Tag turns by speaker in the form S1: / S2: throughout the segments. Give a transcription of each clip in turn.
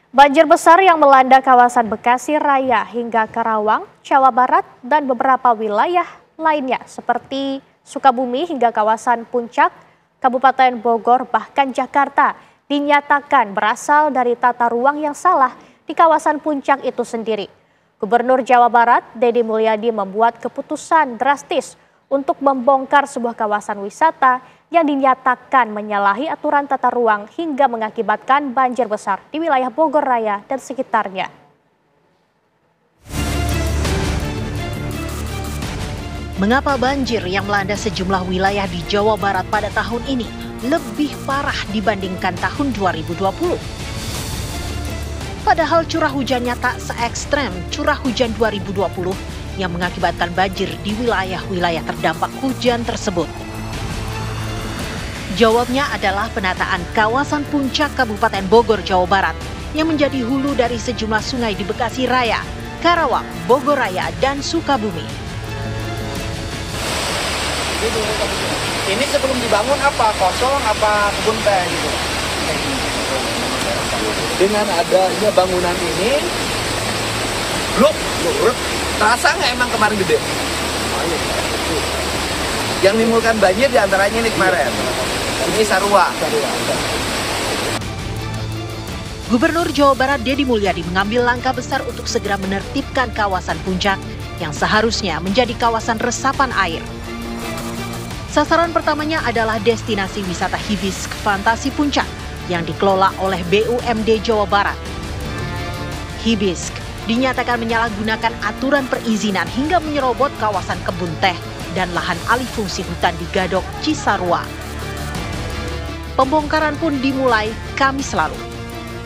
S1: Banjir besar yang melanda kawasan Bekasi Raya hingga Karawang, Jawa Barat, dan beberapa wilayah lainnya seperti Sukabumi hingga kawasan Puncak, Kabupaten Bogor, bahkan Jakarta dinyatakan berasal dari tata ruang yang salah di kawasan Puncak itu sendiri. Gubernur Jawa Barat, Deddy Mulyadi membuat keputusan drastis untuk membongkar sebuah kawasan wisata yang dinyatakan menyalahi aturan tata ruang hingga mengakibatkan banjir besar di wilayah Bogor Raya dan sekitarnya.
S2: Mengapa banjir yang melanda sejumlah wilayah di Jawa Barat pada tahun ini lebih parah dibandingkan tahun 2020? Padahal curah hujannya tak se-ekstrem curah hujan 2020 yang mengakibatkan banjir di wilayah-wilayah terdampak hujan tersebut. Jawabnya adalah penataan kawasan Puncak Kabupaten Bogor, Jawa Barat yang menjadi hulu dari sejumlah sungai di Bekasi Raya, Karawang, Bogor Raya, dan Sukabumi.
S3: Ini sebelum dibangun apa? Kosong apa kebun teh gitu? Dengan adanya bangunan ini, blok, terasa nggak emang kemarin gede? Yang menimbulkan banjir diantaranya ini kemarin. Ini Sarua.
S2: Gubernur Jawa Barat Deddy Mulyadi mengambil langkah besar untuk segera menertibkan kawasan Puncak yang seharusnya menjadi kawasan resapan air. Sasaran pertamanya adalah destinasi wisata Hibisk Fantasi Puncak yang dikelola oleh BUMD Jawa Barat. Hibisk dinyatakan menyalahgunakan aturan perizinan hingga menyerobot kawasan kebun teh dan lahan alih fungsi hutan di Gadok, Cisarua. Pembongkaran pun dimulai Kamis lalu.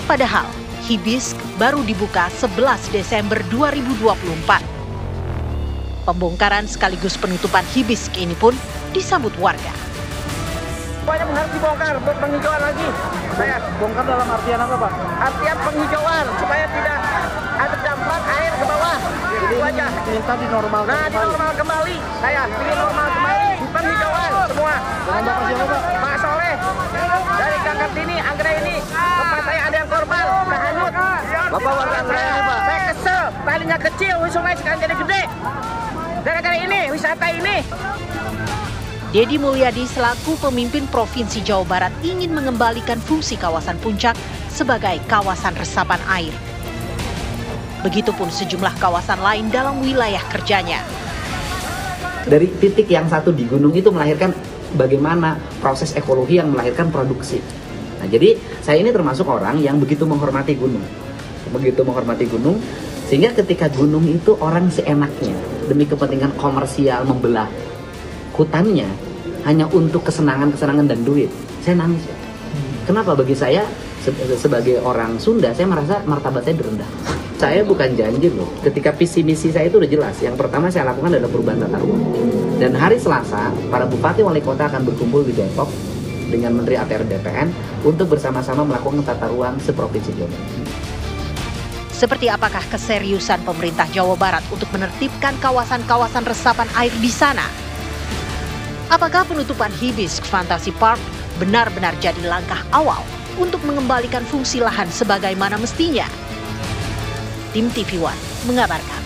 S2: Padahal Hibisk baru dibuka 11 Desember 2024. Pembongkaran sekaligus penutupan Hibisk ini pun disambut warga.
S3: Banyak harus dibongkar buat penghijauan lagi. Saya
S4: Bongkar dalam artian apa, Pak?
S3: artian penghijauan supaya tidak ada dampak air ke bawah.
S4: Jadi
S3: Itu aja.
S4: minta dinormalkan
S3: Nah,
S4: kembali.
S3: dinormal kembali. Saya bikin normal kembali. Penghijauan semua.
S4: Dengan Bapak siapa, Pak?
S3: Pak Soleh dari Kartini, Anggrek ini tempat saya ada yang korban, udah hanyut.
S4: Bapak warga Anggrek ini, Pak?
S3: Saya kesel, talinya kecil, sungai sekarang jadi gede. Gara-gara ini, wisata ini.
S2: Deddy Mulyadi selaku pemimpin Provinsi Jawa Barat ingin mengembalikan fungsi kawasan Puncak sebagai kawasan resapan air. Begitupun sejumlah kawasan lain dalam wilayah kerjanya.
S5: Dari titik yang satu di gunung itu melahirkan bagaimana proses ekologi yang melahirkan produksi. Nah, jadi saya ini termasuk orang yang begitu menghormati gunung. Begitu menghormati gunung, sehingga ketika gunung itu orang seenaknya demi kepentingan komersial membelah hutannya hanya untuk kesenangan dan duit, saya nangis. Kenapa? Bagi saya sebagai orang Sunda, saya merasa martabat saya direndah. Saya bukan janji loh, ketika visi misi saya itu udah jelas. Yang pertama saya lakukan adalah perubahan tata ruang. Dan hari Selasa, para bupati wali kota akan berkumpul di Depok dengan Menteri ATR BPN untuk bersama-sama melakukan tata ruang seprovinsi Jawa Barat.
S2: Seperti apakah keseriusan pemerintah Jawa Barat untuk menertibkan kawasan-kawasan resapan air di sana? Apakah penutupan Hibisk Fantasi Park benar-benar jadi langkah awal untuk mengembalikan fungsi lahan sebagaimana mestinya? Tim TV One mengabarkan.